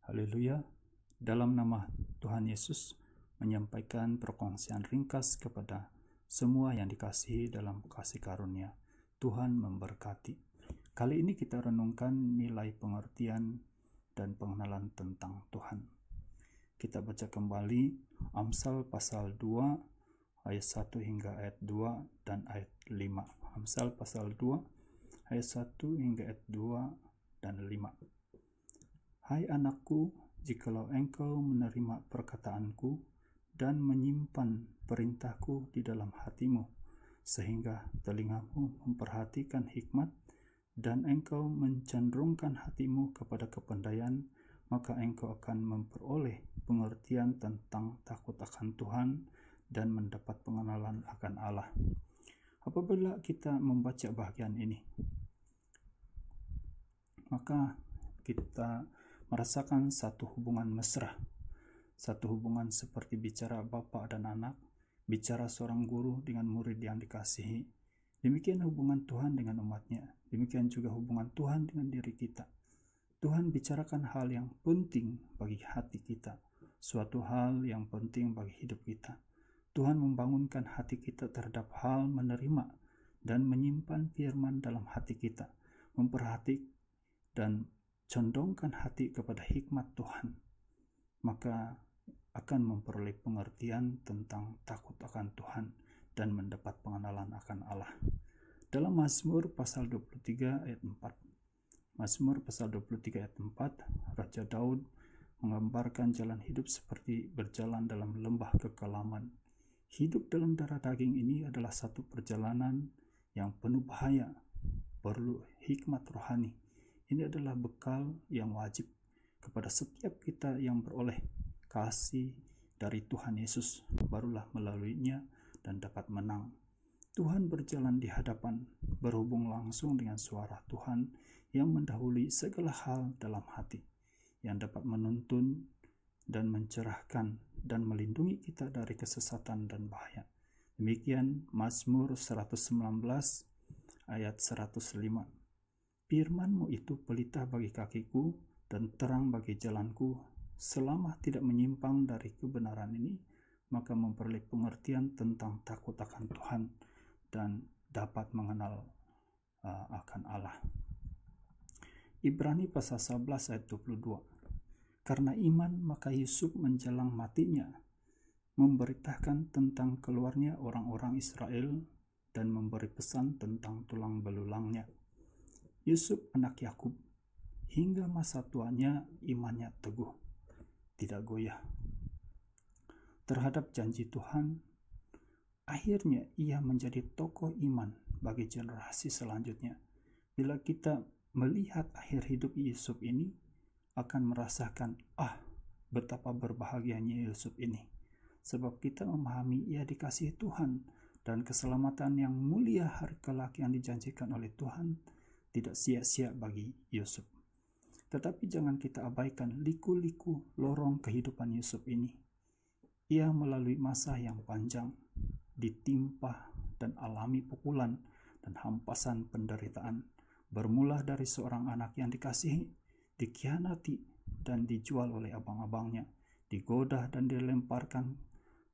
Haleluya. Dalam nama Tuhan Yesus menyampaikan perkongsian ringkas kepada semua yang dikasihi dalam kasih karunia. Tuhan memberkati. Kali ini kita renungkan nilai pengertian dan pengenalan tentang Tuhan. Kita baca kembali Amsal pasal 2 ayat 1 hingga ayat 2 dan ayat 5. Amsal pasal 2 ayat 1 hingga ayat 2 dan 5. Hai anakku, jikalau engkau menerima perkataanku dan menyimpan perintahku di dalam hatimu, sehingga telingamu memperhatikan hikmat dan engkau mencenderungkan hatimu kepada kepandaian, maka engkau akan memperoleh pengertian tentang takut akan Tuhan dan mendapat pengenalan akan Allah. Apabila kita membaca bagian ini, maka kita merasakan satu hubungan mesra, satu hubungan seperti bicara bapak dan anak, bicara seorang guru dengan murid yang dikasihi. Demikian hubungan Tuhan dengan umatnya, demikian juga hubungan Tuhan dengan diri kita. Tuhan bicarakan hal yang penting bagi hati kita, suatu hal yang penting bagi hidup kita. Tuhan membangunkan hati kita terhadap hal menerima dan menyimpan firman dalam hati kita, memperhati dan condongkan hati kepada hikmat Tuhan, maka akan memperoleh pengertian tentang takut akan Tuhan dan mendapat pengenalan akan Allah. Dalam Mazmur pasal 23 ayat 4, Mazmur pasal 23 ayat 4, Raja Daud menggambarkan jalan hidup seperti berjalan dalam lembah kekelaman. Hidup dalam darah daging ini adalah satu perjalanan yang penuh bahaya, perlu hikmat rohani. Ini adalah bekal yang wajib kepada setiap kita yang beroleh kasih dari Tuhan Yesus, barulah melaluinya dan dapat menang. Tuhan berjalan di hadapan, berhubung langsung dengan suara Tuhan yang mendahului segala hal dalam hati, yang dapat menuntun dan mencerahkan dan melindungi kita dari kesesatan dan bahaya. Demikian Mazmur 119 ayat 105. Firman-Mu itu pelita bagi kakiku dan terang bagi jalanku. Selama tidak menyimpang dari kebenaran ini, maka memperoleh pengertian tentang takut akan Tuhan dan dapat mengenal akan Allah. Ibrani pasal 11 ayat 22. Karena iman maka Yusuf menjelang matinya memberitakan tentang keluarnya orang-orang Israel dan memberi pesan tentang tulang belulangnya. Yusuf anak Yakub, hingga masa tuanya imannya teguh, tidak goyah terhadap janji Tuhan. Akhirnya ia menjadi tokoh iman bagi generasi selanjutnya. Bila kita melihat akhir hidup Yusuf ini, akan merasakan, betapa berbahagianya Yusuf ini. Sebab kita memahami ia dikasihi Tuhan dan keselamatan yang mulia hari kelak yang dijanjikan oleh Tuhan tidak sia-sia bagi Yusuf. Tetapi jangan kita abaikan liku-liku lorong kehidupan Yusuf ini. Ia melalui masa yang panjang, ditimpa dan alami pukulan dan hampasan penderitaan. Bermula dari seorang anak yang dikasihi, dikhianati dan dijual oleh abang-abangnya, digoda dan dilemparkan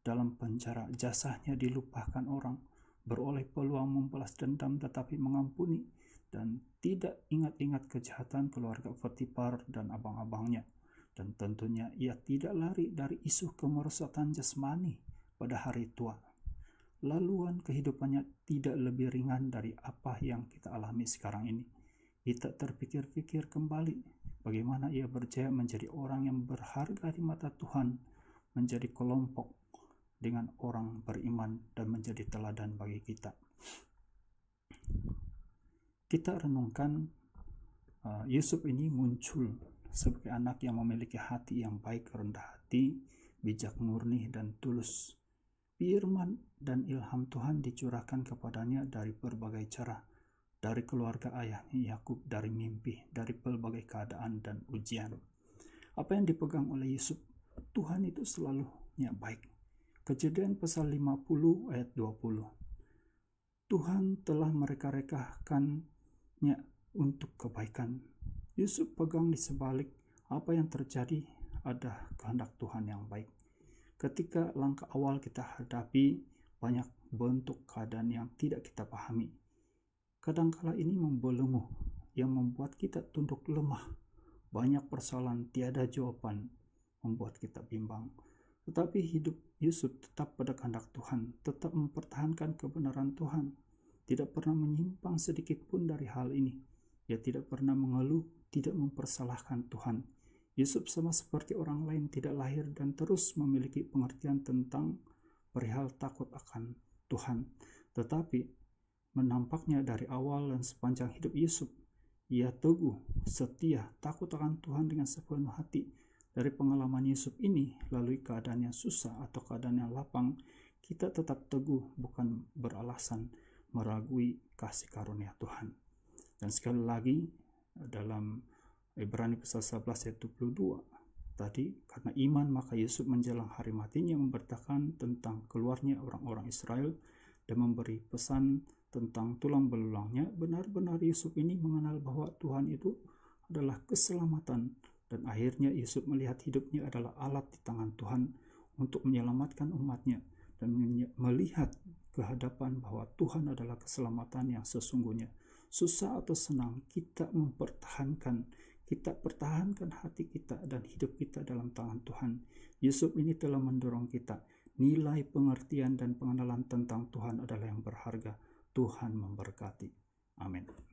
dalam penjara, jasanya dilupakan orang, beroleh peluang membalas dendam tetapi mengampuni, dan tidak ingat-ingat kejahatan keluarga Potifar dan abang-abangnya. Dan tentunya ia tidak lari dari isu kemerosotan jasmani pada hari tua. Laluan kehidupannya tidak lebih ringan dari apa yang kita alami sekarang ini. Kita terpikir-pikir kembali bagaimana ia berjaya menjadi orang yang berharga di mata Tuhan, menjadi kelompok dengan orang beriman dan menjadi teladan bagi kita. Kita renungkan Yusuf ini muncul sebagai anak yang memiliki hati yang baik, rendah hati, bijak, murni, dan tulus. Firman dan ilham Tuhan dicurahkan kepadanya dari berbagai cara, dari keluarga ayahnya Yakub, dari mimpi, dari berbagai keadaan dan ujian. Apa yang dipegang oleh Yusuf, Tuhan itu selalu baik. Kejadian pasal 50 ayat 20. Tuhan telah mereka-rekakannya untuk kebaikan. Yusuf pegang di sebalik apa yang terjadi ada kehendak Tuhan yang baik. Ketika langkah awal kita hadapi banyak bentuk keadaan yang tidak kita pahami, kadangkala ini membelenggu yang membuat kita tunduk lemah. Banyak persoalan tiada jawaban membuat kita bimbang. Tetapi hidup Yusuf tetap pada kehendak Tuhan, tetap mempertahankan kebenaran Tuhan, tidak pernah menyimpang sedikit pun dari hal ini. Ia tidak pernah mengeluh, tidak mempersalahkan Tuhan. Yusuf sama seperti orang lain tidak lahir dan terus memiliki pengertian tentang perihal takut akan Tuhan. Tetapi menampaknya dari awal dan sepanjang hidup Yusuf, ia teguh, setia, takut akan Tuhan dengan sepenuh hati. Dari pengalaman Yusuf ini, lalui keadaan yang susah atau keadaan yang lapang, kita tetap teguh, bukan beralasan meragui kasih karunia Tuhan. Dan sekali lagi dalam Ibrani pasal 11 ayat 22 tadi, karena iman maka Yusuf menjelang hari matinya memberitakan tentang keluarnya orang-orang Israel dan memberi pesan tentang tulang belulangnya. Benar-benar Yusuf ini mengenal bahwa Tuhan itu adalah keselamatan, dan akhirnya Yusuf melihat hidupnya adalah alat di tangan Tuhan untuk menyelamatkan umatnya, dan melihat kehadapan bahwa Tuhan adalah keselamatan yang sesungguhnya. Susah atau senang, kita pertahankan hati kita dan hidup kita dalam tangan Tuhan. Yusuf ini telah mendorong kita. Nilai pengertian dan pengenalan tentang Tuhan adalah yang berharga. Tuhan memberkati. Amin.